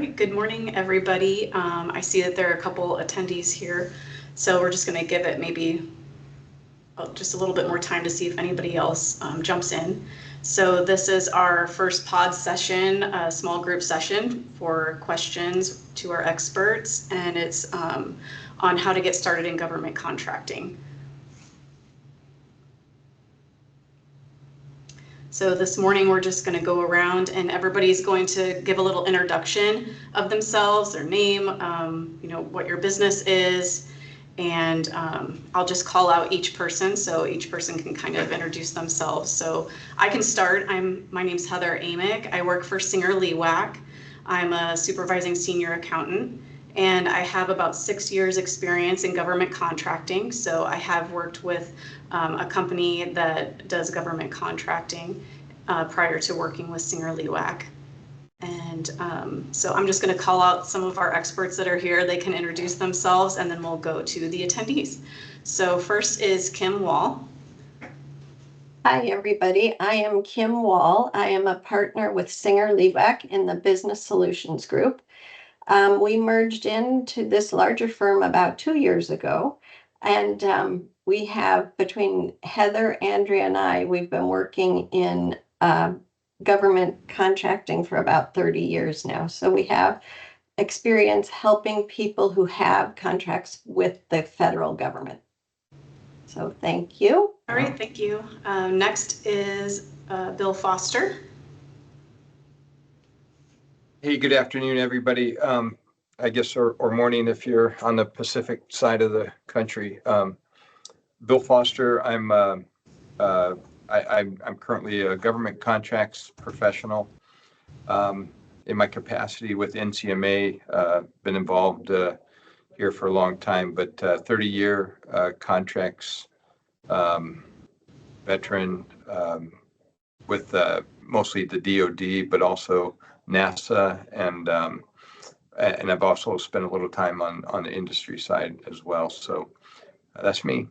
right, good morning, everybody. I see that there are a couple attendees here, so we're just going to give it maybe just a little bit more time to see if anybody else jumps in. So this is our first pod session, a small group session for questions to our experts, and it's on how to get started in government contracting. So this morning we're just going to go around and everybody's going to give a little introduction of themselves, their name, what your business is, and I'll just call out each person so each person can kind of introduce themselves. So I can start. My name's Heather Amick. I work for SingerLewak. I'm a supervising senior accountant, and I have about 6 years experience in government contracting. So I have worked with a company that does government contracting prior to working with SingerLewak. And so I'm just going to call out some of our experts that are here. They can introduce themselves, and then we'll go to the attendees. So first is Kim Wall. Hi, everybody. I am Kim Wall. I am a partner with SingerLewak in the Business Solutions Group. We merged into this larger firm about 2 years ago, and we have, between Heather, Andrea, and I, we've been working in government contracting for about 30 years now. So we have experience helping people who have contracts with the federal government. So thank you. All right, thank you. Next is Bill Foster. Hey, good afternoon, everybody. I guess, or morning if you're on the Pacific side of the country. Bill Foster. I'm currently a government contracts professional. In my capacity with NCMA, been involved here for a long time, but 30-year contracts veteran with mostly the DoD, but also NASA, and I've also spent a little time on the industry side as well. So that's me.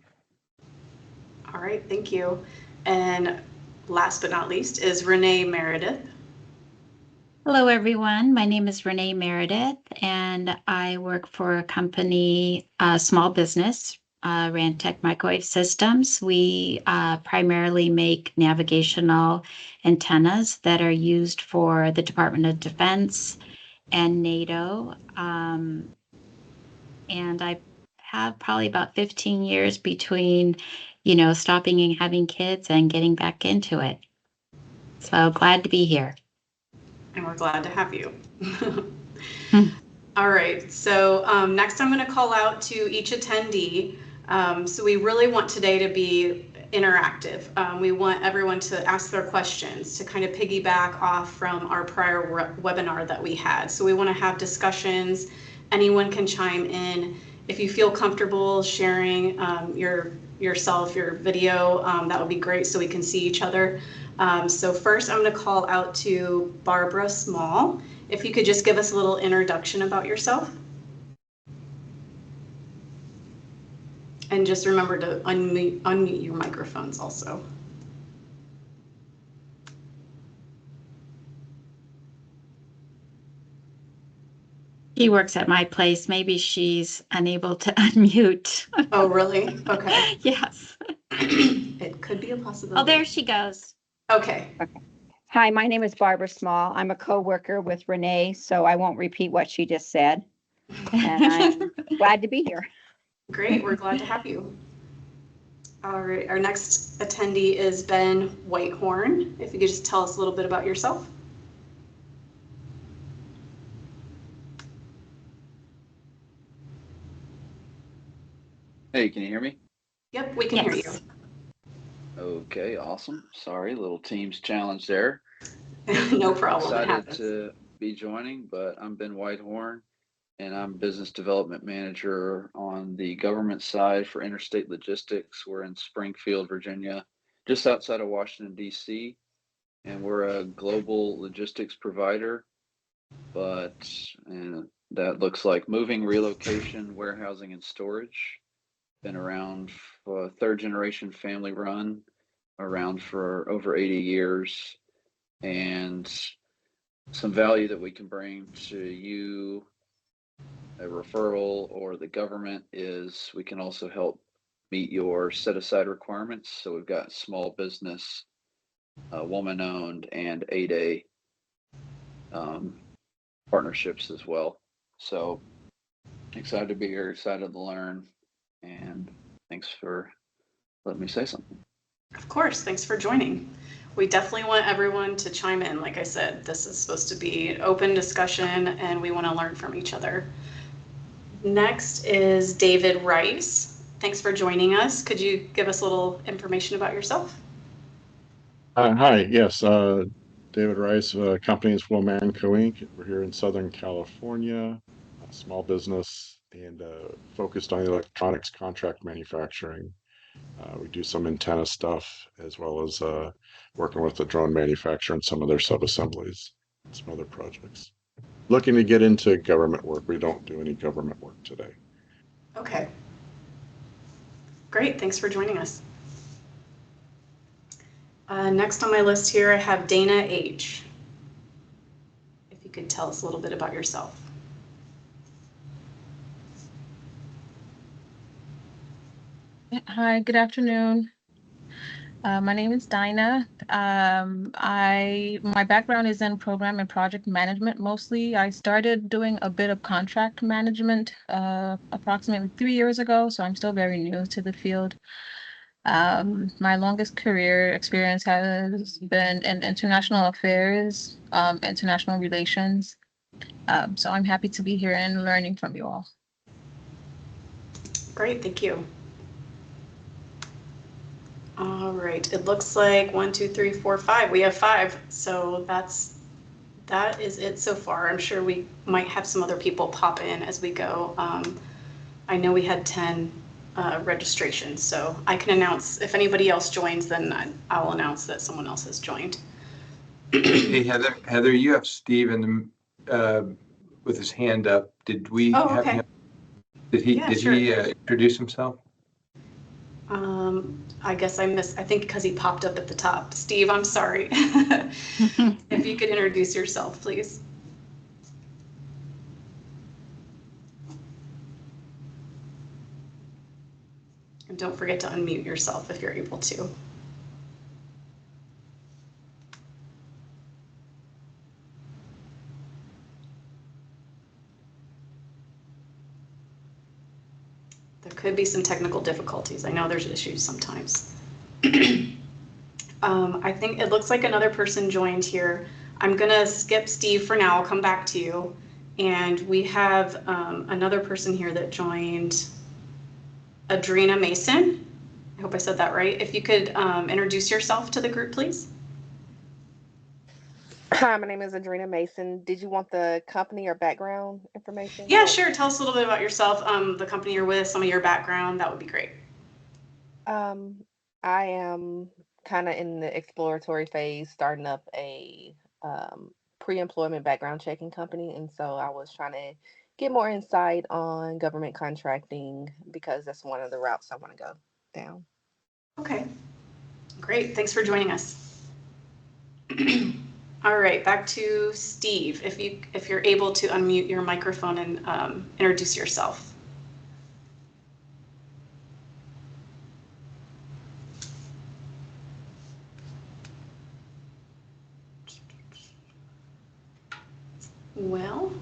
All right, thank you. And last but not least is Renee Meredith. Hello, everyone. My name is Renee Meredith, and I work for a company, small business, Rantec Microwave Systems. We primarily make navigational antennas that are used for the Department of Defense and NATO. And I have probably about 15 years between, stopping and having kids and getting back into it. So glad to be here. And we're glad to have you. All right, so next I'm going to call out to each attendee. So we really want today to be interactive. We want everyone to ask their questions to kind of piggyback off from our prior webinar that we had. So we want to have discussions. Anyone can chime in. If you feel comfortable sharing yourself, your video, that would be great so we can see each other. So first I'm going to call out to Barbara Small. If you could just give us a little introduction about yourself. And just remember to unmute your microphones also. She works at my place. Maybe she's unable to unmute. Oh, really? Okay. Yes. It could be a possibility. Oh, there she goes. Okay. Hi, my name is Barbara Small. I'm a co-worker with Renee, so I won't repeat what she just said. And I'm glad to be here. Great, we're glad to have you. All right, our next attendee is Ben Whitehorn. If you could just tell us a little bit about yourself. Hey, can you hear me? Yep, we can hear you. Okay, awesome. Sorry, little Teams challenge there. No problem. Excited to be joining, but I'm Ben Whitehorn, and I'm Business Development Manager on the government side for Interstate Logistics. We're in Springfield, Virginia, just outside of Washington, D.C., and we're a global logistics provider, and that looks like moving, relocation, warehousing, and storage. Been around for third generation family run, around for over 80 years. And some value that we can bring to you, a referral or the government, is we can also help meet your set aside requirements. So we've got small business, woman owned, and 8A partnerships as well. So excited to be here, excited to learn, and thanks for letting me say something. Of course, thanks for joining. We definitely want everyone to chime in. Like I said, this is supposed to be an open discussion and we want to learn from each other. Next is David Rice. Thanks for joining us. Could you give us a little information about yourself? Hi, yes, David Rice, company is Womanco Inc. We're here in Southern California, a small business and focused on electronics contract manufacturing. We do some antenna stuff as well as working with the drone manufacturer and some of their sub-assemblies, some other projects. Looking to get into government work. We don't do any government work today. Okay. Great, thanks for joining us. Next on my list here, I have Dana H. If you could tell us a little bit about yourself. Hi, good afternoon. My name is Dinah. My background is in program and project management mostly. I started doing a bit of contract management approximately 3 years ago, so I'm still very new to the field. My longest career experience has been in international affairs, international relations. So I'm happy to be here and learning from you all. Great, thank you. All right, it looks like 1, 2, 3, 4, 5. We have 5, so that is it so far. I'm sure we might have some other people pop in as we go. I know we had 10 registrations, so I can announce if anybody else joins, then I'll announce that someone else has joined. Hey, Heather, you have Steve in the, with his hand up. Did we Oh, have okay. him? Did he introduce himself? I guess I missed, I think because he popped up at the top. Steve, I'm sorry. If you could introduce yourself, please. And don't forget to unmute yourself if you're able to. There could be some technical difficulties. I know there's issues sometimes. I think it looks like another person joined here. I'm gonna skip Steve for now. I'll come back to you. And we have another person here that joined, Adrena Mason. I hope I said that right. If you could introduce yourself to the group, please. Hi, my name is Adrena Mason. Did you want the company or background information? Yeah, sure. Tell us a little bit about yourself, the company you're with, some of your background. That would be great. I am kind of in the exploratory phase, starting up a pre-employment background checking company, and so I was trying to get more insight on government contracting because that's one of the routes I want to go down. Okay, great. Thanks for joining us. All right, back to Steve. If you're able to unmute your microphone and introduce yourself. Well,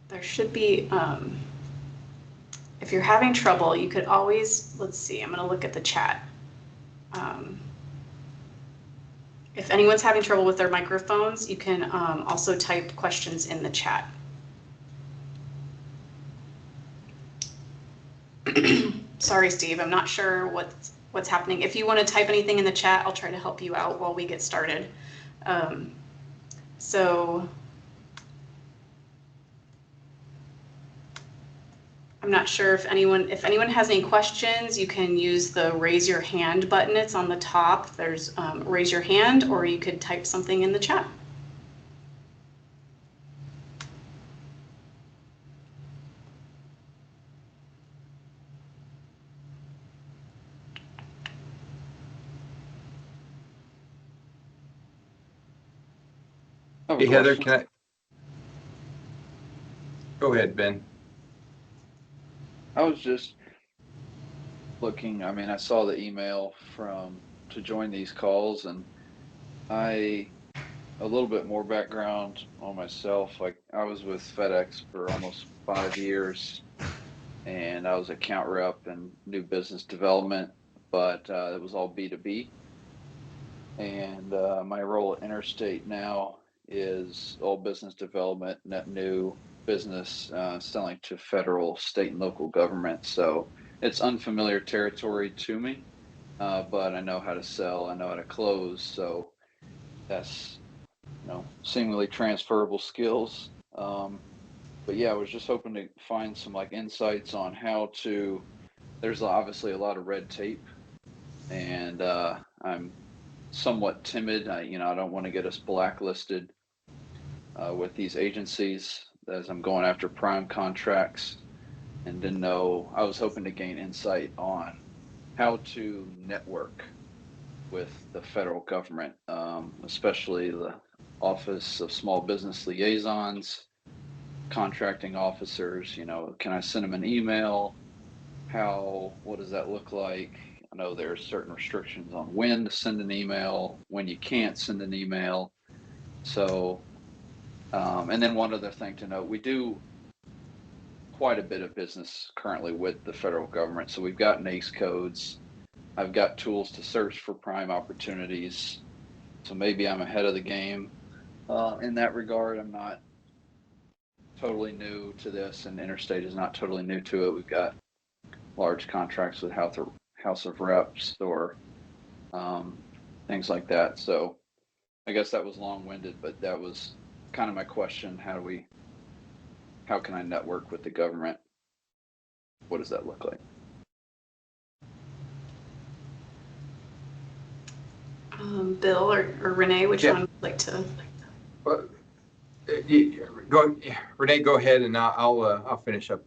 there should be, if you're having trouble, you could always, let's see, I'm gonna look at the chat. If anyone's having trouble with their microphones, you can also type questions in the chat. Sorry, Steve, I'm not sure what's happening. If you want to type anything in the chat, I'll try to help you out while we get started. So I'm not sure if anyone has any questions, you can use the raise your hand button. It's on the top. There's raise your hand, or you could type something in the chat. I have a Hey, Heather, question. can I? Go ahead, Ben. I was just looking, I mean, I saw the email from to join these calls, and I a little bit more background on myself. Like I was with FedEx for almost 5 years, and I was account rep and new business development, but it was all B2B. And my role at Interstate now is all business development, net new business, selling to federal, state, and local government. So it's unfamiliar territory to me, but I know how to sell, I know how to close. So that's, seemingly transferable skills. But yeah, I was just hoping to find some like insights on how to. There's obviously a lot of red tape, and I'm somewhat timid. I don't want to get us blacklisted with these agencies as I'm going after prime contracts, and didn't know. I was hoping to gain insight on how to network with the federal government, especially the Office of Small Business Liaisons, contracting officers. Can I send them an email? What does that look like? I know there's certain restrictions on when to send an email, when you can't send an email. So, and then one other thing to note, we do quite a bit of business currently with the federal government. So we've got NAICS codes. I've got tools to search for prime opportunities. So maybe I'm ahead of the game in that regard. I'm not totally new to this, and Interstate is not totally new to it. We've got large contracts with House of Reps or things like that. So I guess that was long-winded, but that was kind of my question. How can I network with the government? What does that look like? Bill or Renee, which Yeah. one would like to? Well, Renee, go ahead, and I'll finish up.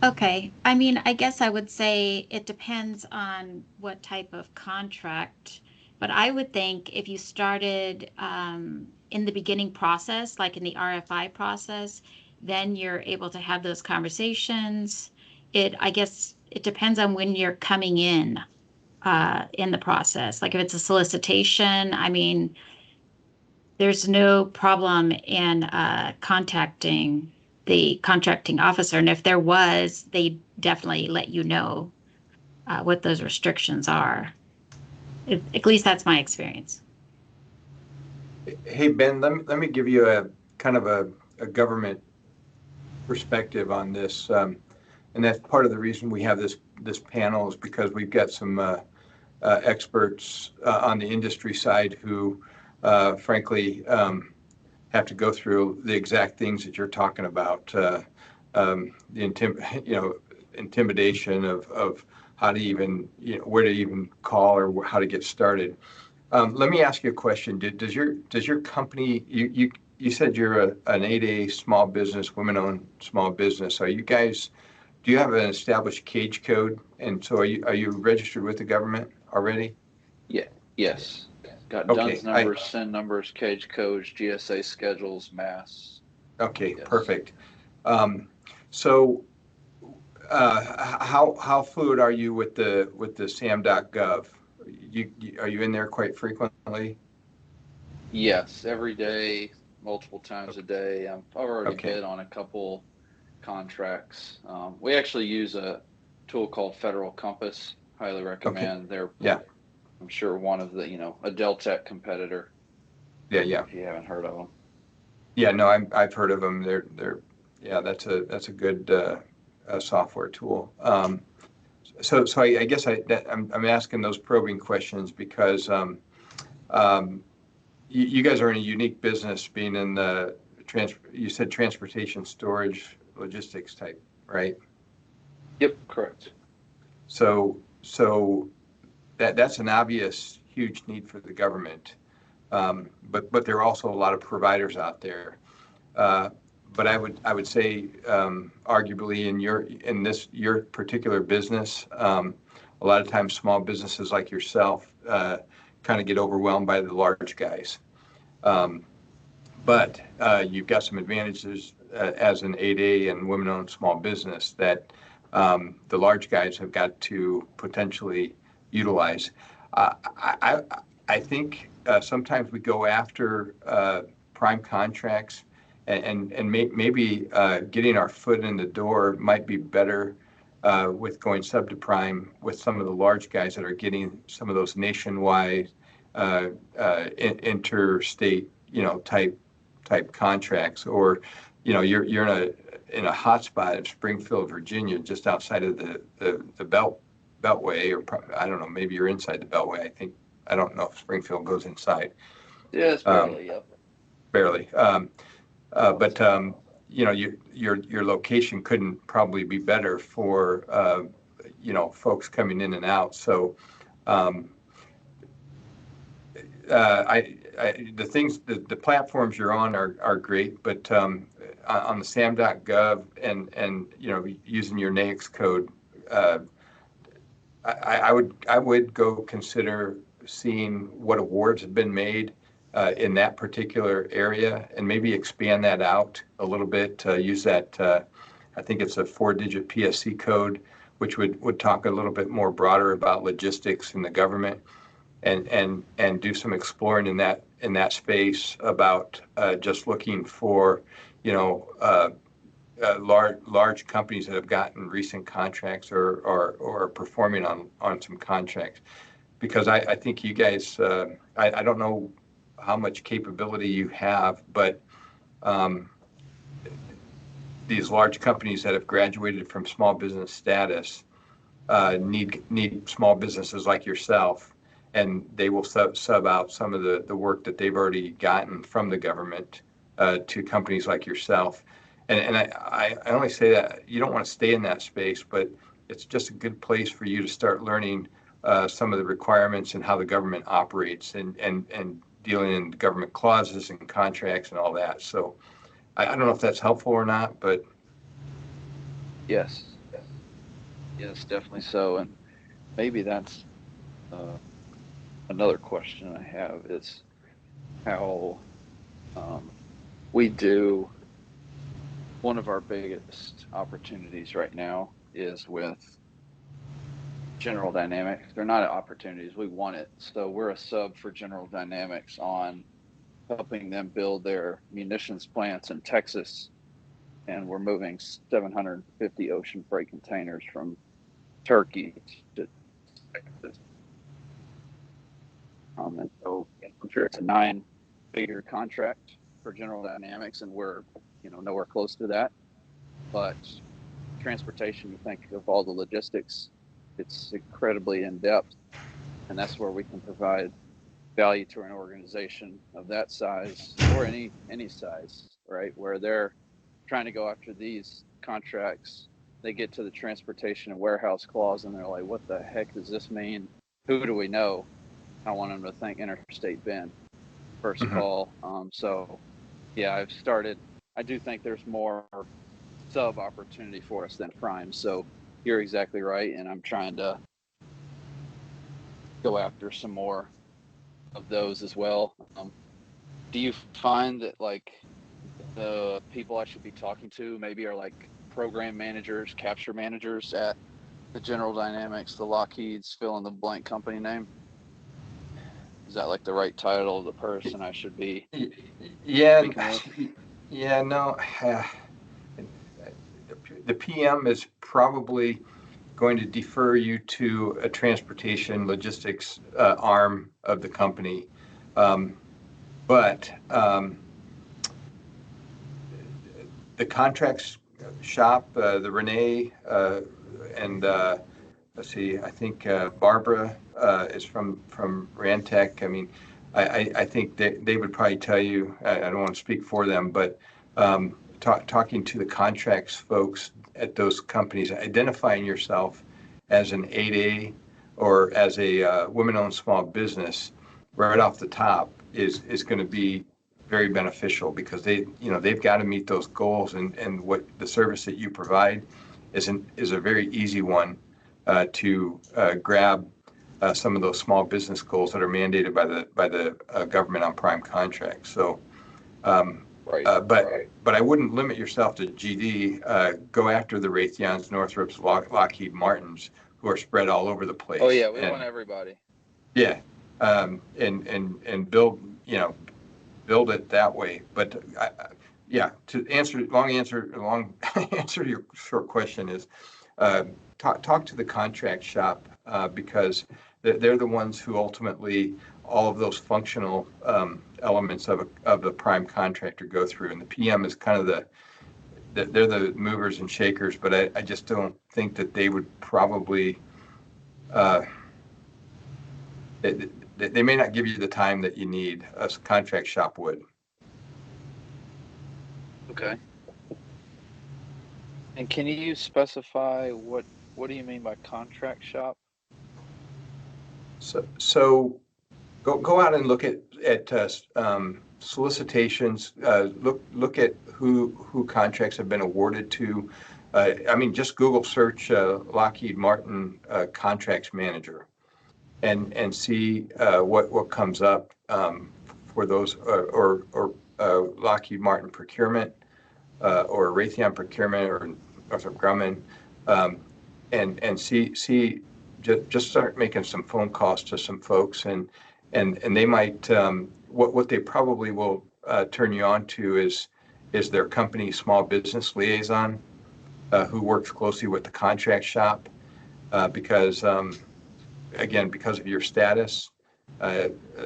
Okay, I mean, I guess I would say it depends on what type of contract, but I would think if you started in the beginning process, like in the RFI process, then you're able to have those conversations. I guess it depends on when you're coming in the process. Like if it's a solicitation, I mean, there's no problem in contacting the contracting officer. And if there was, they definitely let you know what those restrictions are. At least that's my experience. Hey, Ben, let me give you a kind of a government perspective on this. And that's part of the reason we have this panel, is because we've got some experts on the industry side who, frankly, have to go through the exact things that you're talking about, the intimidation of how to even, where to even call or how to get started. Let me ask you a question. Does your company, you said you're an 8A small business, women-owned small business. Do you have an established cage code? And so are you registered with the government already? Yeah. Yes. Got Okay. DUNS numbers, SIN numbers, cage codes, GSA schedules, mass. Okay, Yes. perfect. So how fluid are you with the SAM.gov? Are you in there quite frequently? Yes, every day, multiple times a day. I've already Okay. bid on a couple contracts. We actually use a tool called Federal Compass. Highly recommend. They're, Yeah. I'm sure, one of the, a Deltek competitor. Yeah. If you haven't heard of them. Yeah. No, I've heard of them. Yeah, that's a good software tool. So I guess I'm asking those probing questions because you guys are in a unique business, being in the you said transportation, storage, logistics type, right? Yep, correct. So that's an obvious huge need for the government, but there are also a lot of providers out there. But I would say arguably in your particular business, a lot of times small businesses like yourself kind of get overwhelmed by the large guys. But you've got some advantages as an 8A and women-owned small business that the large guys have got to potentially utilize. I think sometimes we go after prime contracts and maybe getting our foot in the door might be better with going sub to prime with some of the large guys that are getting some of those nationwide interstate, type contracts, or you're in a hot spot in Springfield, Virginia, just outside of the beltway, or I don't know, maybe you're inside the beltway. I don't know if Springfield goes inside. Yeah, it's barely, yep. Barely. But your location couldn't probably be better for folks coming in and out. So the platforms you're on are great, but on the sam.gov and using your NAICS code, I would go consider seeing what awards have been made in that particular area, and maybe expand that out a little bit. Use that. I think it's a 4-digit PSC code, which would talk a little bit more broader about logistics in the government, and do some exploring in that space about just looking for large companies that have gotten recent contracts or are performing on some contracts. Because I think you guys, I don't know how much capability you have, but these large companies that have graduated from small business status need small businesses like yourself, and they will sub out some of the work that they've already gotten from the government to companies like yourself. And I only say that you don't want to stay in that space, but it's just a good place for you to start learning some of the requirements and how the government operates, and dealing in government clauses and contracts and all that. So I don't know if that's helpful or not, but Yes, definitely so. And maybe that's another question I have is how we do. One of our biggest opportunities right now is with General Dynamics. They're not opportunities, we want it. So we're a sub for General Dynamics on helping them build their munitions plants in Texas. And we're moving 750 ocean freight containers from Turkey to Texas. And so I'm sure it's a 9-figure contract for General Dynamics, and we're nowhere close to that. But transportation, you think of all the logistics, it's incredibly in depth, and that's where we can provide value to an organization of that size, or any size, right? Where they're trying to go after these contracts, they get to the transportation and warehouse clause, and they're like, what the heck does this mean? Who do we know? I want them to think Interstate Ben first call. So yeah, I do think there's more sub opportunity for us than prime. So you're exactly right, and I'm trying to go after some more of those as well. Do you find that like the people I should be talking to maybe are like program managers, capture managers at the General Dynamics, the Lockheed's, fill in the blank company name? Is that like the right title of the person I should be speaking with? Yeah, no. The PM is probably going to defer you to a transportation logistics arm of the company. But the contracts shop, the Renee, and let's see, I think Barbara is from Rantec. I mean, I think they would probably tell you, I don't want to speak for them, but talking to the contracts folks at those companies, identifying yourself as an 8A or as a women-owned small business right off the top is going to be very beneficial, because they've got to meet those goals, and what the service that you provide is a very easy one to grab some of those small business goals that are mandated by the government on prime contracts. So Right. But I wouldn't limit yourself to GD. Go after the Raytheons, Northrops, Lockheed Martins, who are spread all over the place. Oh yeah, we want everybody. Yeah, and build, build it that way. But yeah, to answer long answer to your short question is talk to the contract shop because they're the ones who ultimately all of those functional elements of the prime contractor go through, and the PM is kind of they're the movers and shakers. But I just don't think that they would probably. They may not give you the time that you need. A contract shop would. Okay. And can you specify what do you mean by contract shop? So go out and look at solicitations. Look at who contracts have been awarded to. I mean, just Google search Lockheed Martin contracts manager, and see what comes up for those or Lockheed Martin procurement or Raytheon procurement or Northrop Grumman, and see just start making some phone calls to some folks, and they might what they probably will turn you on to is their company small business liaison who works closely with the contract shop because again, because of your status,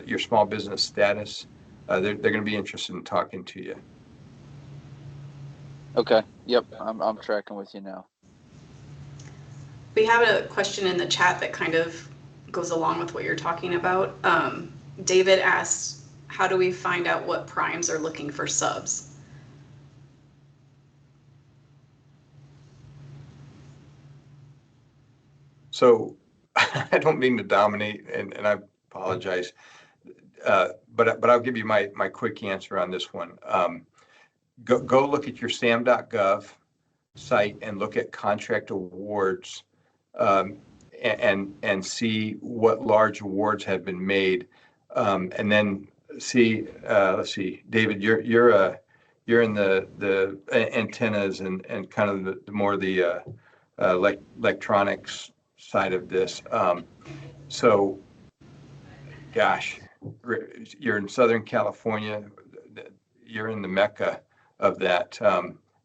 your small business status, they're going to be interested in talking to you. Okay. Yep. I'm tracking with you now. We have a question in the chat that kind of goes along with what you're talking about. David asked, how do we find out what primes are looking for subs? So I don't mean to dominate, and I apologize, but I'll give you my quick answer on this one. Go look at your sam.gov site and look at contract awards and see what large awards have been made, and then see. Let's see, David, you're in the antennas and kind of the more the electronics side of this. So, gosh, you're in Southern California. You're in the mecca of that.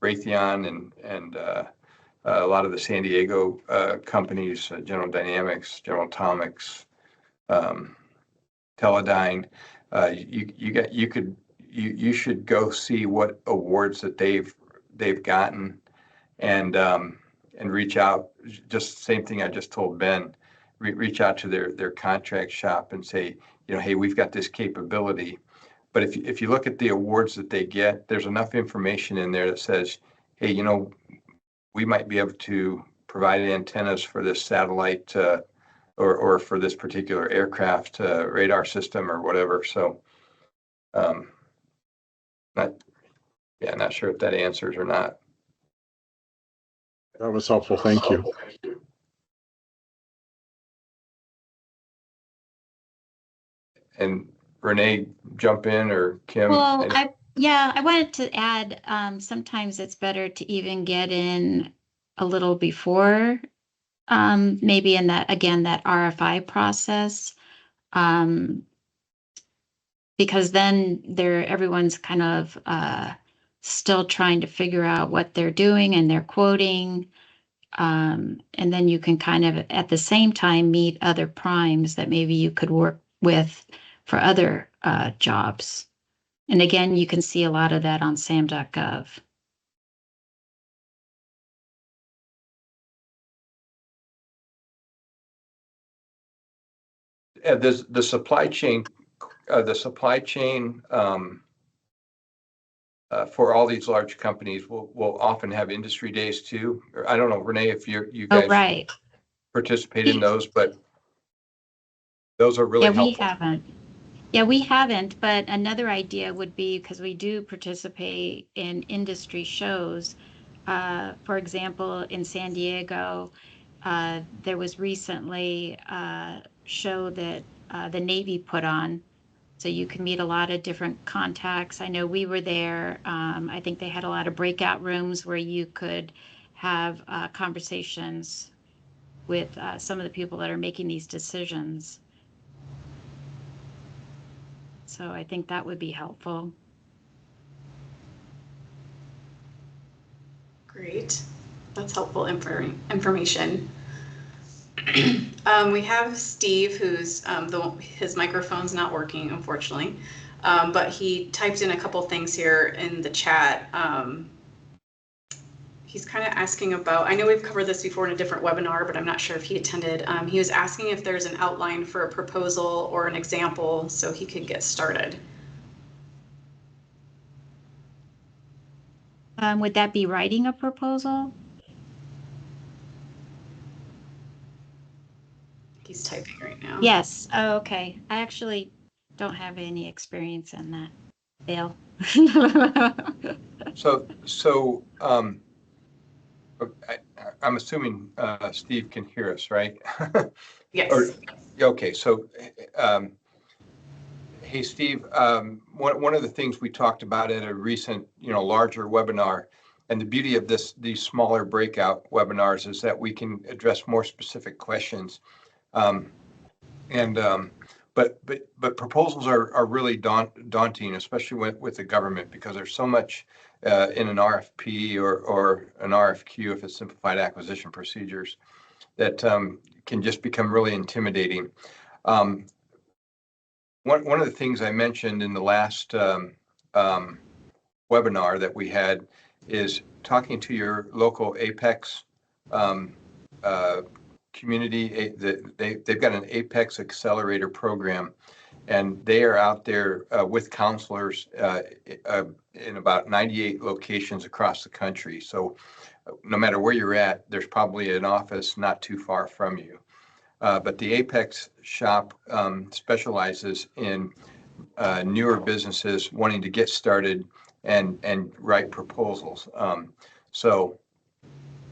Raytheon and a lot of the San Diego companies, General Dynamics, General Atomics, Teledyne. You should go see what awards that they've gotten and reach out. Just the same thing I just told Ben. Reach out to their contract shop and say, hey, we've got this capability. But if you look at the awards that they get, there's enough information in there that says, hey, we might be able to provide antennas for this satellite or for this particular aircraft radar system or whatever. So, not sure if that answers or not. That was helpful. Thank you. And Renee, jump in, or Kim. Well, I wanted to add, sometimes it's better to even get in a little before, maybe in that RFI process, because then everyone's kind of still trying to figure out what they're doing and they're quoting. And then you can kind of at the same time meet other primes that maybe you could work with for other jobs. And again, you can see a lot of that on sam.gov. There's the supply chain for all these large companies will often have industry days too. I don't know, Renee, if you guys right. participate in those, but those are really helpful. We haven't, but another idea would be, because we do participate in industry shows. For example, in San Diego, there was recently a show that the Navy put on So you can meet a lot of different contacts. I know we were there. I think they had a lot of breakout rooms where you could have conversations with some of the people that are making these decisions. So I think that would be helpful. Great. That's helpful information. We have Steve, who's his microphone's not working, unfortunately, but he typed in a couple things here in the chat. He's kind of asking about, I know we've covered this before in a different webinar, but I'm not sure if he attended. He was asking if there's an outline for a proposal or an example so he could get started. Would that be writing a proposal? He's typing right now. Yes. Oh, okay. I actually don't have any experience in that, Bill. I'm assuming Steve can hear us, right? Yes. Okay, so hey, Steve, one of the things we talked about at a recent, larger webinar, and the beauty of these smaller breakout webinars is that we can address more specific questions. But proposals are really daunting, especially with the government, because there's so much in an RFP or an RFQ, if it's simplified acquisition procedures, that can just become really intimidating. One of the things I mentioned in the last webinar that we had is talking to your local Apex community. They've got an Apex Accelerator program, and they are out there with counselors in about 98 locations across the country. So no matter where you're at, there's probably an office not too far from you. But the Apex shop specializes in newer businesses wanting to get started and write proposals.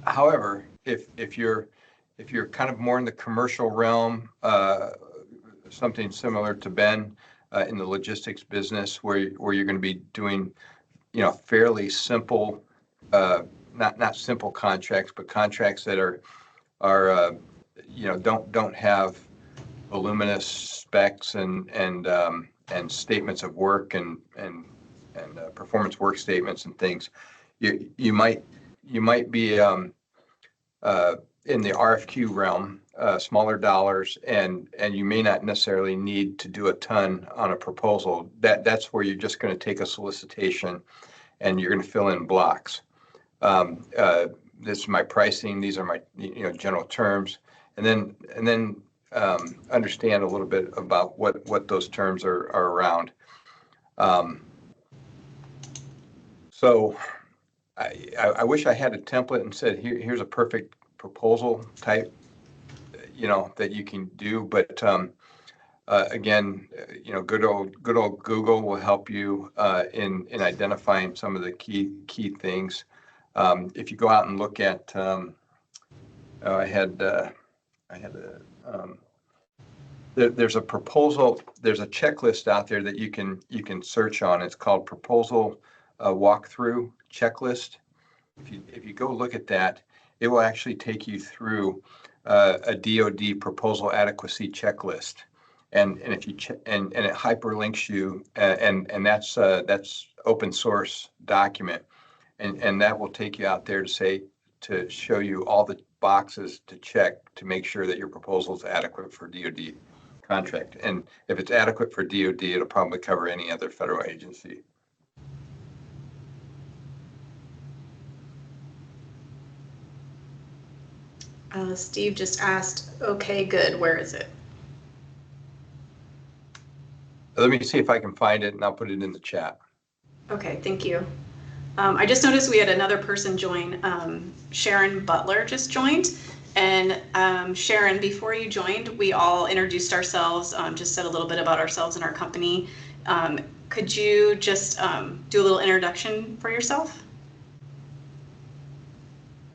However, if you're kind of more in the commercial realm, something similar to Ben in the logistics business, where you're going to be doing, fairly simple, not simple contracts, but contracts that are don't have voluminous specs and statements of work and performance work statements and things. You might be in the RFQ realm, smaller dollars, and you may not necessarily need to do a ton on a proposal. That's where you're just going to take a solicitation and you're going to fill in blocks. This is my pricing. These are my general terms, and then understand a little bit about what those terms are around. So I wish I had a template and said here's a perfect proposal type, that you can do. But again, good old Google will help you in identifying some of the key things. If you go out and look at, there's a proposal, there's a checklist out there that you can search on. It's called Proposal Walkthrough Checklist. If you go look at that, it will actually take you through a DoD proposal adequacy checklist, and if you and it hyperlinks you, and that's open source document, and that will take you out there to show you all the boxes to check to make sure that your proposal is adequate for DoD contract. And if it's adequate for DoD, it'll probably cover any other federal agency. Steve just asked, okay, good, where is it? Let me see if I can find it, and I'll put it in the chat. Okay, thank you. I just noticed we had another person join. Sharon Butler just joined. And Sharon, before you joined, we all introduced ourselves, just said a little bit about ourselves and our company. Could you just do a little introduction for yourself?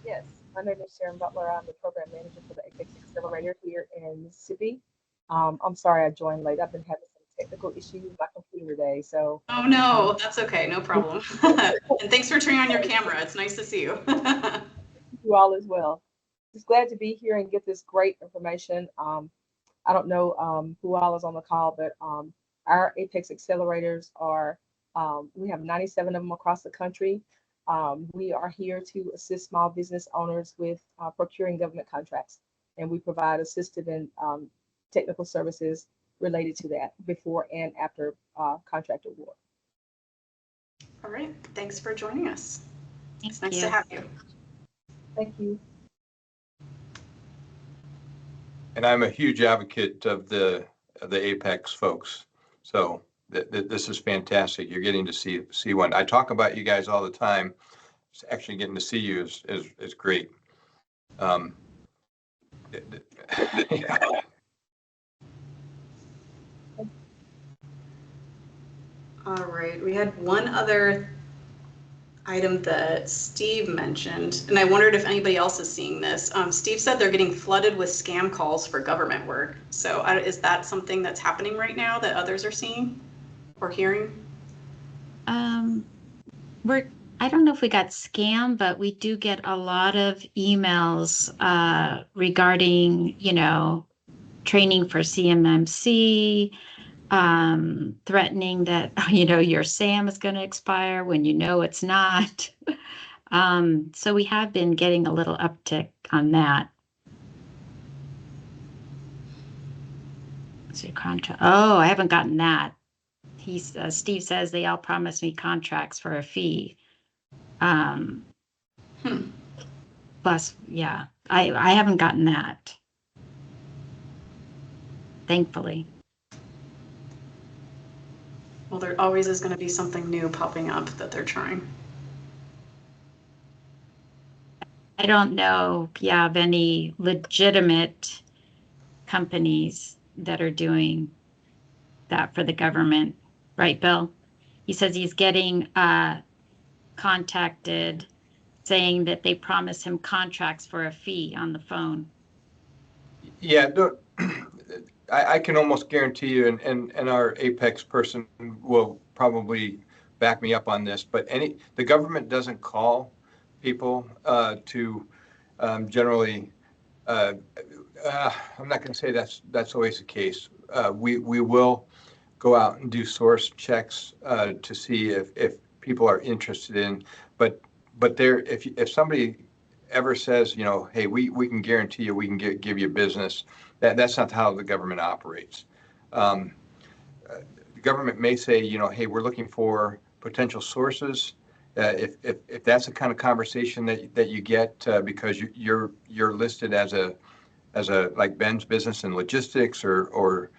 Yes, my name is Sharon Butler. I'm the program manager for the Apex Accelerator here in Mississippi. I'm sorry I joined late. I've been having some technical issues with my computer today. So Oh, no, that's okay. No problem. And thanks for turning on your camera. It's nice to see you. you all as well. Just glad to be here and get this great information. I don't know who all is on the call, but our Apex accelerators are, we have 97 of them across the country. We are here to assist small business owners with procuring government contracts, and we provide assistive and technical services related to that before and after contract award. All right. Thanks for joining us. Thank It's nice you. to have you. Thank you. And I'm a huge advocate of the Apex folks. So this is fantastic. You're getting to see one. I talk about you guys all the time. Actually getting to see you is great. Yeah. All right. We had one other item that Steve mentioned, and I wondered if anybody else is seeing this. Steve said they're getting flooded with scam calls for government work. So is that something that's happening right now that others are seeing or hearing? I don't know if we got scammed, but we do get a lot of emails regarding, training for CMMC, threatening that, your SAM is going to expire when it's not. So we have been getting a little uptick on that. So contract. Oh, I haven't gotten that. Steve says they all promised me contracts for a fee. Plus, yeah, I haven't gotten that. Thankfully. Well, there always is going to be something new popping up that they're trying. I don't know, of any legitimate companies that are doing that for the government. Right, Bill? He says he's getting contacted saying that they promise him contracts for a fee on the phone. Yeah, I can almost guarantee you, and our Apex person will probably back me up on this, but the government doesn't call people to generally. I'm not going to say that's always the case. We will go out and do source checks to see if people are interested in, but if somebody ever says, hey, we can guarantee you, we can give you business, that's not how the government operates. The government may say, hey, we're looking for potential sources. If that's the kind of conversation that you get because you're listed as a like Ben's business in logistics or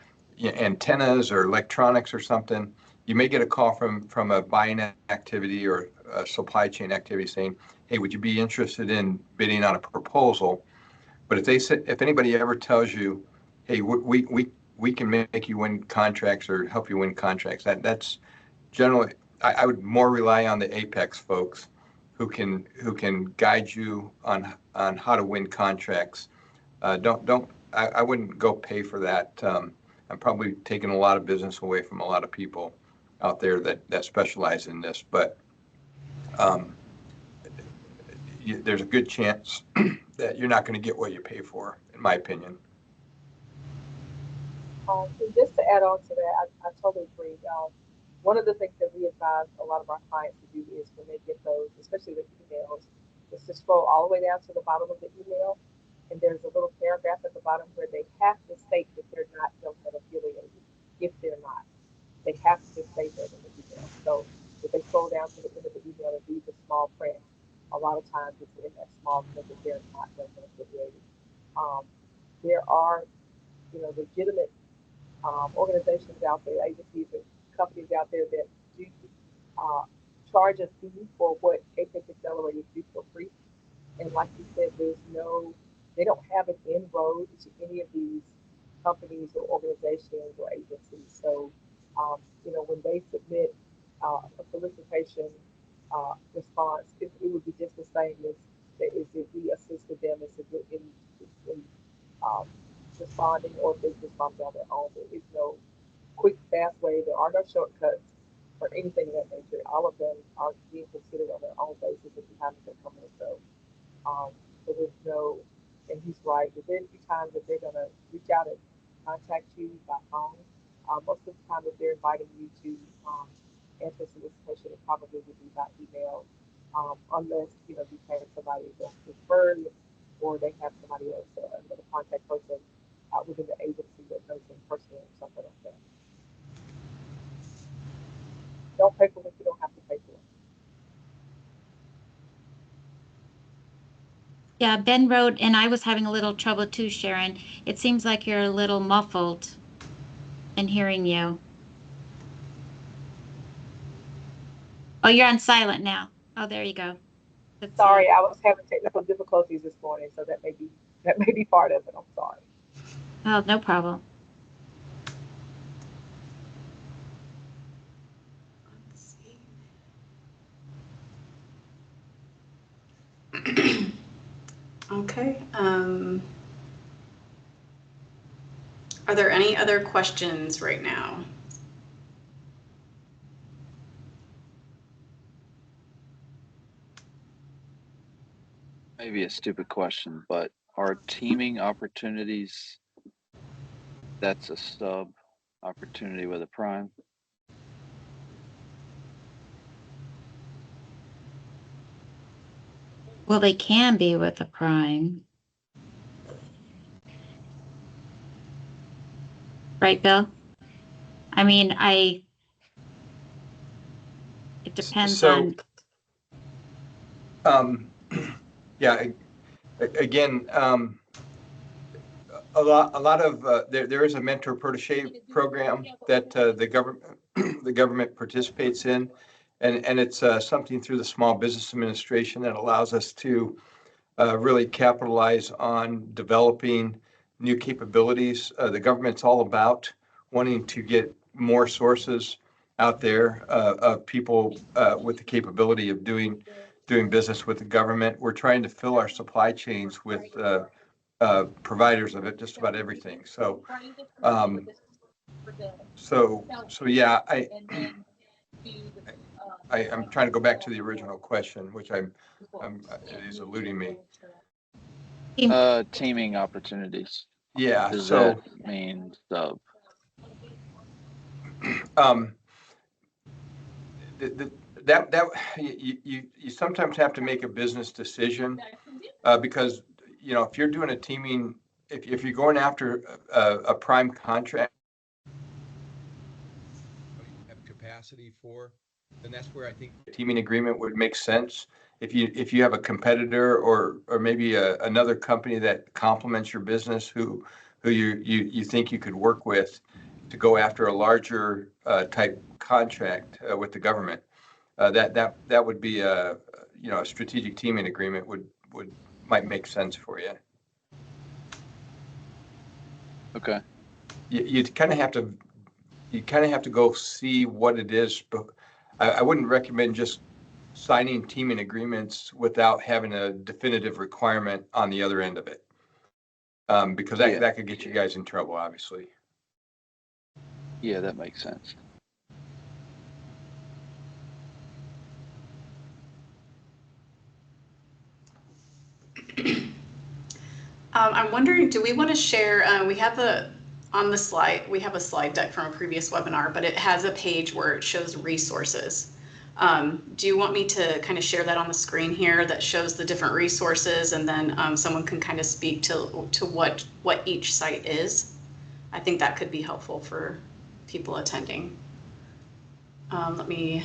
antennas or electronics or something, you may get a call from a buying activity or a supply chain activity saying, hey, would you be interested in bidding on a proposal? But if anybody ever tells you, hey, we can make you win contracts or help you win contracts, that's generally, I would more rely on the Apex folks who can guide you on how to win contracts. I wouldn't go pay for that. I'm probably taking a lot of business away from a lot of people out there that specialize in this, but there's a good chance that you're not going to get what you pay for, in my opinion. So just to add on to that, I totally agree. One of the things that we advise a lot of our clients to do is when they get those, especially the emails, is to scroll all the way down to the bottom of the email, and there's a little paragraph at the bottom where they have to state that they're not government affiliated. If they're not, they have to just state that in the email. So if they scroll down to the end of the email and read the small print, a lot of times it's in that small print that they're not government affiliated. There are, legitimate organizations out there, agencies and companies out there that do charge a fee for what Apex accelerators do for free. And like you said, they don't have an inroad to any of these companies or organizations or agencies. So, when they submit a solicitation response, it would be just the same as if we assisted them in responding, or if they responded on their own. There is no quick, fast way. There are no shortcuts or anything of that nature. All of them are being considered on their own basis at the time that they come in. So there's no, and he's right. There's very few times that they're gonna reach out and contact you by phone. Most of the time, if they're inviting you to answer a solicitation, it probably would be by email, unless you have somebody that's referred or they have somebody else, another contact person within the agency that knows them personally or something like that. Don't pay for what you don't have to pay for. Yeah, Ben wrote, and I was having a little trouble too, Sharon. It seems like you're a little muffled in hearing you. Oh, you're on silent now. Oh, there you go. Let's Sorry, see. I was having technical difficulties this morning, so that may be part of it. I'm sorry. Oh, no problem. Let's see. Okay. Are there any other questions right now? Maybe a stupid question, but are teaming opportunities, that's a sub opportunity with a prime? Well, they can be with a prime. Right, Bill? I mean, it depends So, on. yeah, again, a lot of there is a mentor protege program that the government participates in, and it's something through the Small Business Administration that allows us to really capitalize on developing new capabilities. The government's all about wanting to get more sources out there of people with the capability of doing business with the government. We're trying to fill our supply chains with providers of it, just about everything. Um, so yeah, I'm trying to go back to the original question, which it is eluding me. Teaming opportunities. Yeah. Does So that mean sub? um, that you sometimes have to make a business decision because if you're doing a teaming, if you're going after a prime contract you have capacity for, then that's where I think a teaming agreement would make sense. If you have a competitor or maybe another company that complements your business who you think you could work with to go after a larger type contract with the government, that would be a strategic teaming agreement might make sense for you. Okay. You kind of have to go see what it is. But I wouldn't recommend just signing teaming agreements without having a definitive requirement on the other end of it, because that could get you guys in trouble, obviously. Yeah, that makes sense. I'm wondering, do we want to share, we have on the slide, we have a slide deck from a previous webinar, but it has a page where it shows resources. Do you want me to kind of share that on the screen here that shows the different resources, and then someone can kind of speak to what each site is? I think that could be helpful for people attending. Let me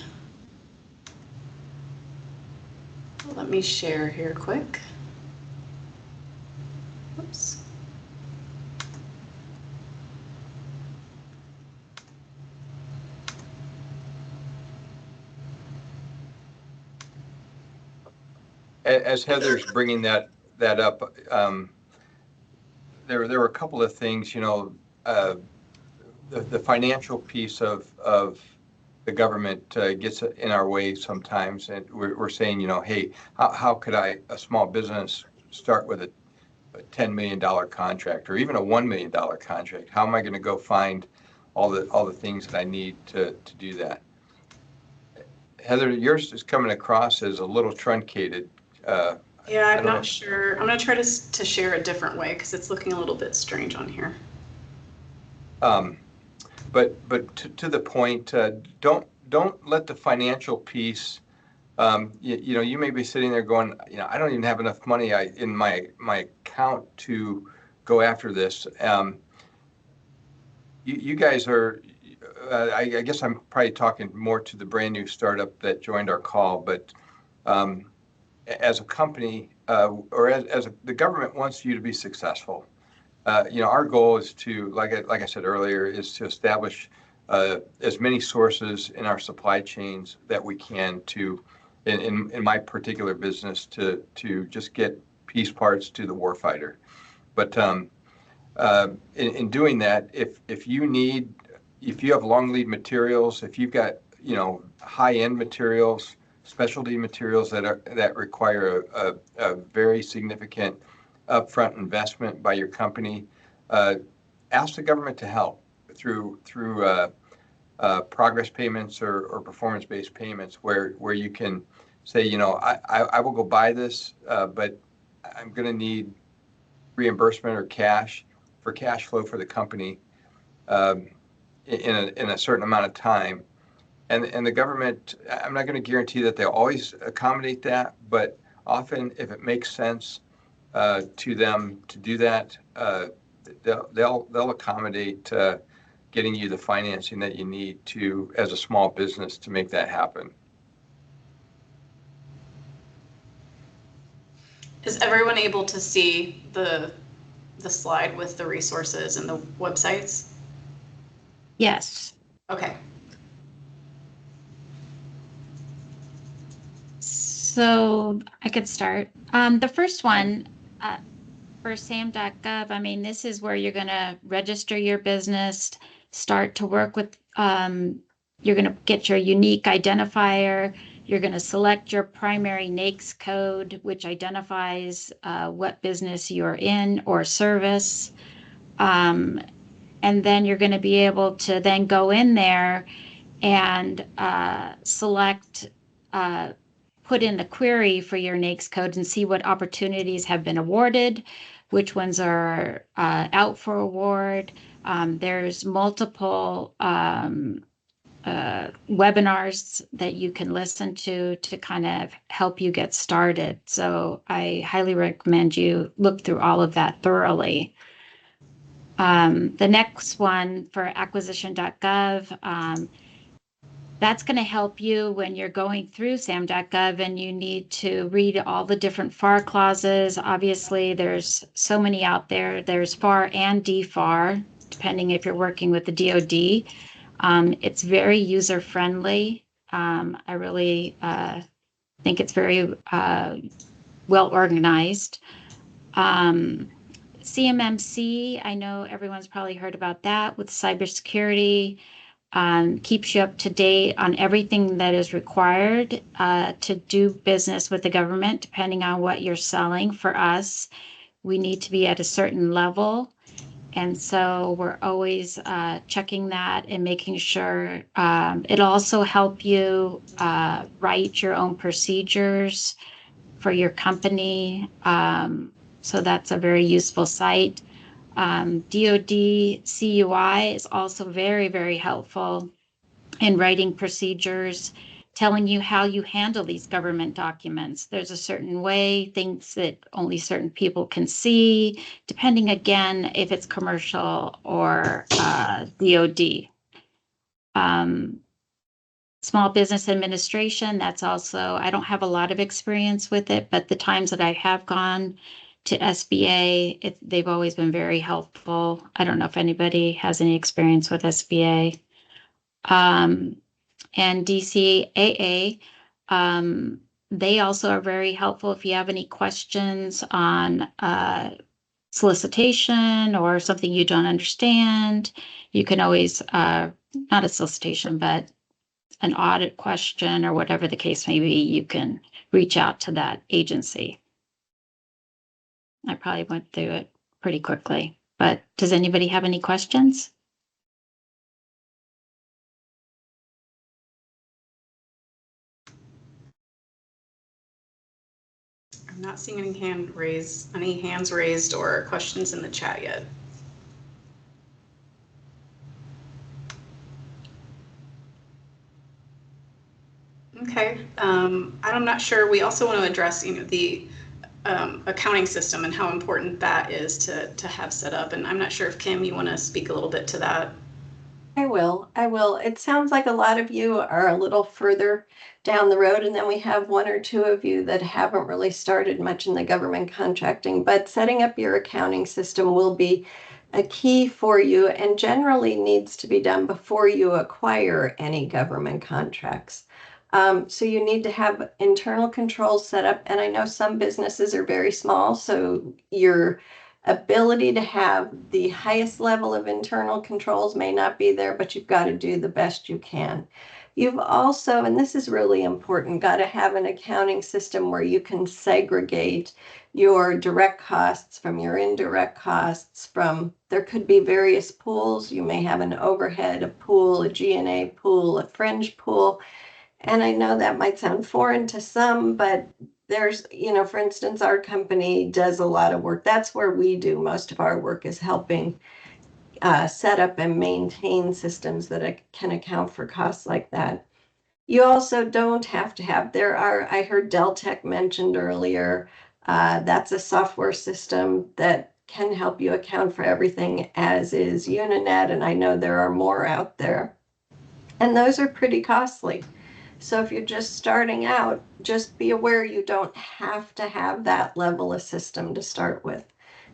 share here quick. Oops. As Heather's bringing that up, there were a couple of things, the financial piece of the government gets in our way sometimes, and we're saying, hey, how could a small business start with a $10 million contract or even a $1 million contract? How am I going to go find all the things that I need to do that. Heather, yours is coming across as a little truncated. Yeah, I I'm don't know. not sure. I'm gonna try to share a different way because it's looking a little bit strange on here. But to the point, don't let the financial piece. You know, you may be sitting there going, you know, I don't even have enough money in my account to go after this. You guys are. I guess I'm probably talking more to the brand new startup that joined our call, but as a company, or the government wants you to be successful. You know, our goal is to, like I said earlier, is to establish as many sources in our supply chains that we can to, in my particular business, to just get piece parts to the warfighter. But in doing that, if you have long lead materials, if you've got, you know, high end materials, specialty materials that require a very significant upfront investment by your company, ask the government to help through progress payments or performance-based payments, where you can say, you know, I will go buy this, but I'm going to need reimbursement or cash flow for the company in a certain amount of time. And the government, I'm not going to guarantee that they'll always accommodate that, but often if it makes sense to them to do that, they'll accommodate getting you the financing that you need to, as a small business, to make that happen. Is everyone able to see the slide with the resources and the websites? Yes. Okay. So I could start. The first one for sam.gov, I mean, this is where you're going to register your business, start to work with, you're going to get your unique identifier. You're going to select your primary NAICS code, which identifies what business you're in or service. And then you're going to be able to then go in there and select, put in the query for your NAICS code and see what opportunities have been awarded, which ones are out for award. There's multiple webinars that you can listen to kind of help you get started. So I highly recommend you look through all of that thoroughly. The next one for acquisition.gov, that's going to help you when you're going through sam.gov and you need to read all the different FAR clauses. Obviously, there's so many out there. There's FAR and DFAR, depending if you're working with the DoD. It's very user-friendly. I really think it's very well organized. CMMC, I know everyone's probably heard about that with cybersecurity. Keeps you up to date on everything that is required to do business with the government, depending on what you're selling. For us, we need to be at a certain level. And so we're always checking that and making sure. It'll also help you write your own procedures for your company. So that's a very useful site. DoD CUI is also very, very helpful in writing procedures, telling you how you handle these government documents. There's a certain way, things that only certain people can see, depending again if it's commercial or DoD. Small Business Administration, that's also, I don't have a lot of experience with it, but the times that I have gone to SBA, they've always been very helpful. I don't know if anybody has any experience with SBA. And DCAA, they also are very helpful if you have any questions on solicitation or something you don't understand. You can always, not a solicitation, but an audit question or whatever the case may be, you can reach out to that agency. I probably went through it pretty quickly, but does anybody have any questions? I'm not seeing any hands raised or questions in the chat yet. Okay, I'm not sure. We also want to address, the accounting system and how important that is to have set up. And I'm not sure if Kim, you want to speak a little bit to that. I will. It sounds like a lot of you are a little further down the road, and then we have one or two of you that haven't really started much in the government contracting. But setting up your accounting system will be a key for you and generally needs to be done before you acquire any government contracts. So you need to have internal controls set up. And I know some businesses are very small, so your ability to have the highest level of internal controls may not be there, but you've got to do the best you can. You've also, and this is really important, got to have an accounting system where you can segregate your direct costs from your indirect costs there could be various pools. You may have an overhead, a pool, a G&A pool, a fringe pool. And I know that might sound foreign to some, but there's, for instance, our company does a lot of work. That's where we do most of our work, is helping set up and maintain systems that can account for costs like that. You also don't have to have, I heard Deltek mentioned earlier. That's a software system that can help you account for everything, as is Uninet. And I know there are more out there. And those are pretty costly. So if you're just starting out, just be aware you don't have to have that level of system to start with.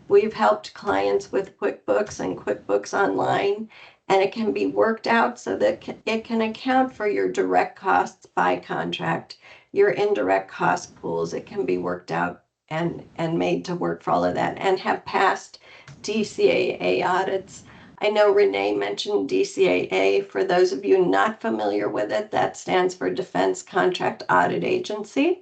We've helped clients with QuickBooks and QuickBooks Online, and it can be worked out so that it can account for your direct costs by contract, your indirect cost pools. It can be worked out and made to work for all of that, and have passed DCAA audits. I know Renee mentioned DCAA. For those of you not familiar with it, that stands for Defense Contract Audit Agency.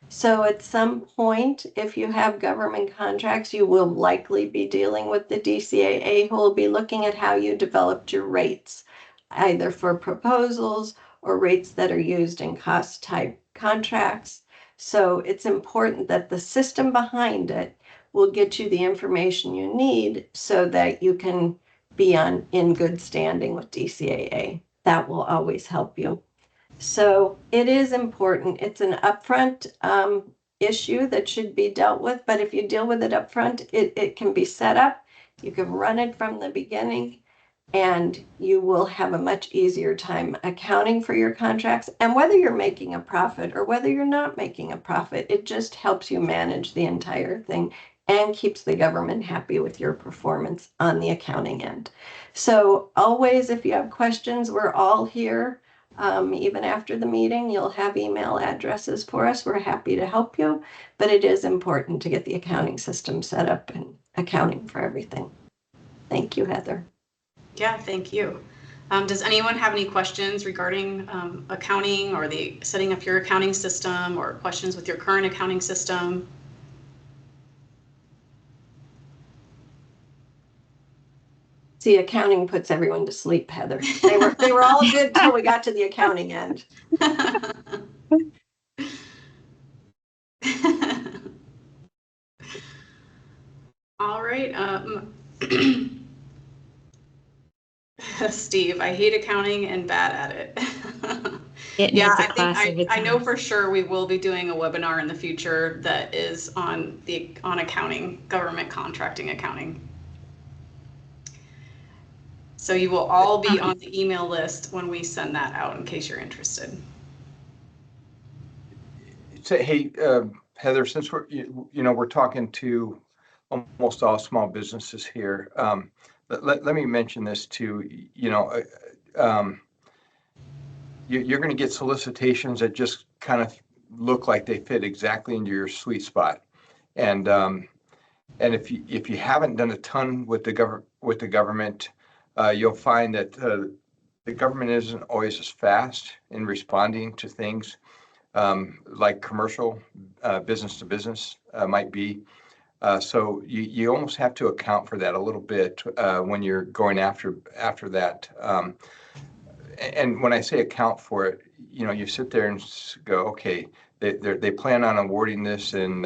So at some point, if you have government contracts, you will likely be dealing with the DCAA, who will be looking at how you developed your rates, either for proposals or rates that are used in cost type contracts. So it's important that the system behind it will get you the information you need so that you can be in good standing with DCAA. That will always help you. So it is important. It's an upfront issue that should be dealt with, but if you deal with it upfront, it can be set up. You can run it from the beginning, and you will have a much easier time accounting for your contracts. And whether you're making a profit or whether you're not making a profit, it just helps you manage the entire thing and keeps the government happy with your performance on the accounting end. So always, if you have questions, we're all here. Even after the meeting, you'll have email addresses for us. We're happy to help you, but it is important to get the accounting system set up and accounting for everything. Thank you, Heather. Yeah, thank you. Does anyone have any questions regarding accounting or the setting up your accounting system, or questions with your current accounting system? See, accounting puts everyone to sleep, Heather. They were all good till we got to the accounting end. All right. Steve, I hate accounting and bad at it. Yeah, I know for sure we will be doing a webinar in the future that is on accounting, government contracting accounting. So you will all be on the email list when we send that out, in case you're interested. So, hey, Heather, since we're talking to almost all small businesses here, let me mention this too. You're going to get solicitations that just kind of look like they fit exactly into your sweet spot, and if you haven't done a ton with the government, you'll find that the government isn't always as fast in responding to things like commercial business to business might be. So you almost have to account for that a little bit when you're going after that. And when I say account for it, you sit there and go, okay, they plan on awarding this in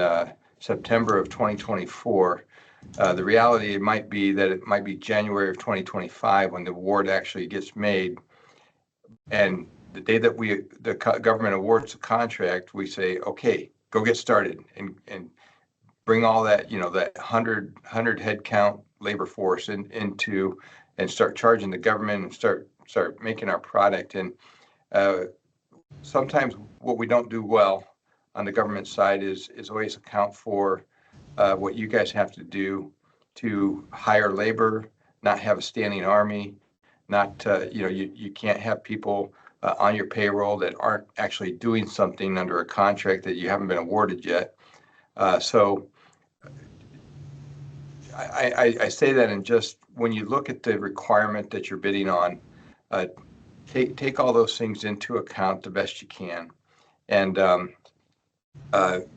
September of 2024. The reality might be that it might be January of 2025 when the award actually gets made. And the day that the government awards the contract, we say, okay, go get started and bring all that, that 100 head count labor force into and start charging the government and start making our product. And sometimes what we don't do well on the government side is always account for what you guys have to do to hire labor, not have a standing army, not, you can't have people on your payroll that aren't actually doing something under a contract that you haven't been awarded yet. So I say that, and just when you look at the requirement that you're bidding on, take all those things into account the best you can, and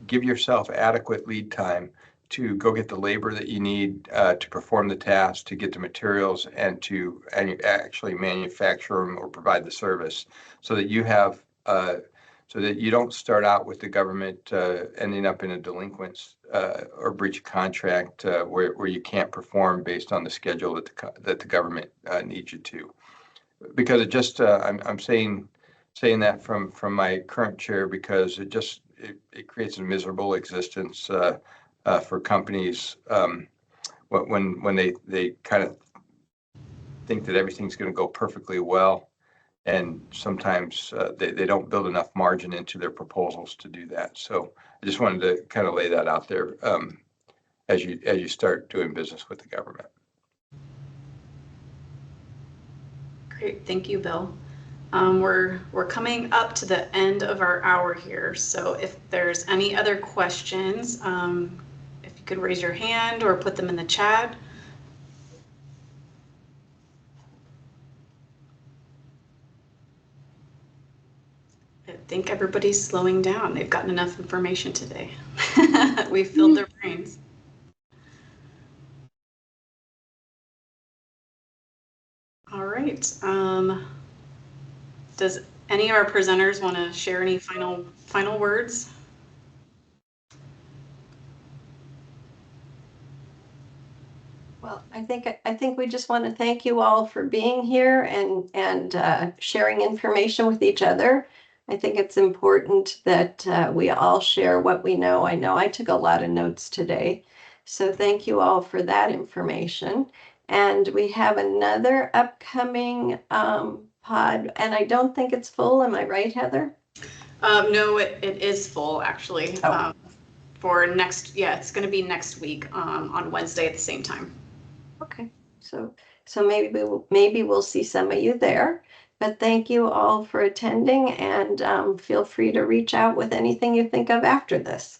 give yourself adequate lead time to go get the labor that you need to perform the task, to get the materials, and to actually manufacture them or provide the service, so that you have so that you don't start out with the government ending up in a delinquent or breach of contract where you can't perform based on the schedule that the government needs you to. Because it just I'm saying that from my current chair, because it creates a miserable existence for companies when they kind of think that everything's going to go perfectly well, and sometimes they don't build enough margin into their proposals to do that. So I just wanted to kind of lay that out there as you start doing business with the government. Great, thank you, Bill. We're coming up to the end of our hour here, so if there's any other questions, if you could raise your hand or put them in the chat. I think everybody's slowing down. They've gotten enough information today. We've filled their brains. All right. Does any of our presenters want to share any final words? Well, I think we just want to thank you all for being here and sharing information with each other. I think it's important that we all share what we know. I know I took a lot of notes today, so thank you all for that information. And we have another upcoming pod, and I don't think it's full. Am I right, Heather? No, it is full actually. Oh. For next, it's going to be next week on Wednesday at the same time. Okay, so maybe we'll see some of you there. But thank you all for attending, and feel free to reach out with anything you think of after this.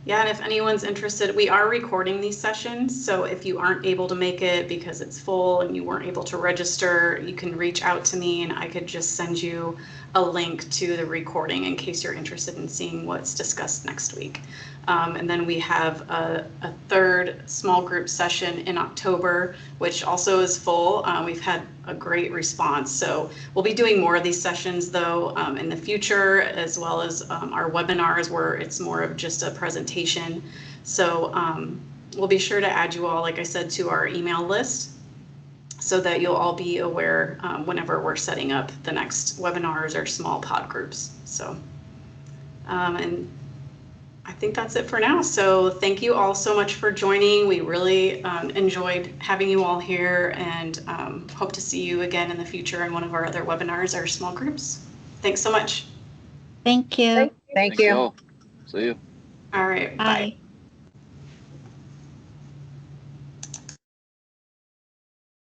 Yeah, and if anyone's interested, we are recording these sessions, so if you aren't able to make it because it's full and you weren't able to register, you can reach out to me and I could just send you a link to the recording in case you're interested in seeing what's discussed next week. And then we have a third small group session in October, which also is full. We've had a great response. So we'll be doing more of these sessions though in the future, as well as our webinars where it's more of just a presentation. So we'll be sure to add you all, like I said, to our email list so that you'll all be aware whenever we're setting up the next webinars or small pod groups. So, and I think that's it for now. So thank you all so much for joining. We really enjoyed having you all here, and hope to see you again in the future in one of our other webinars or small groups. Thanks so much. Thank you. Thank you. All. See you. All right. Bye. Bye.